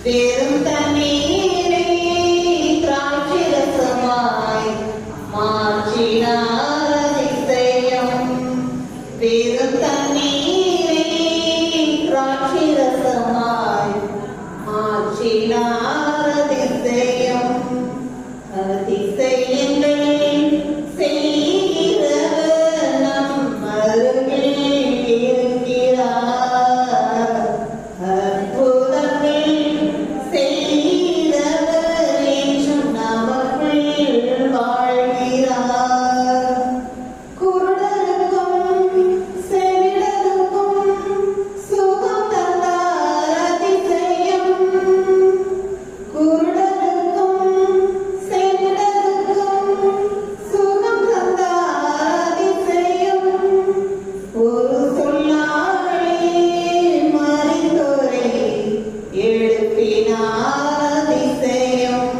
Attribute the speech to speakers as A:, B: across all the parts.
A: பெரும் தண்ணீரை திராட்சரசமாய் மாற்றினார் அதிசயம். பெரும் தண்ணீரை திராட்சரசமாய் மாற்றினார் அதிசயம். அதிசயங்கள் செய்கிறவர் நம் அருகில் இருக்கிறார். அற்புதங்கள் செய்கிறவர் என்றும் நமக்குள் வாழ்கிறார். குருடருக்கும் செவிடருக்கும் சுகம் தந்தார் அதிசயம். குருடருக்கும் செவிடருக்கும் சுகம் தந்தார் அதிசயம். ஒரு சொல்லாலே மரித்தோரை எழுப்பினார் அதிசயம்.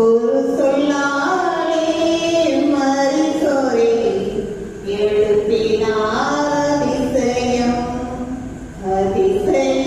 A: ஒரு சொல்லாலே மரித்தோரை எழுப்பினார் அதிசயம். அதிசயம்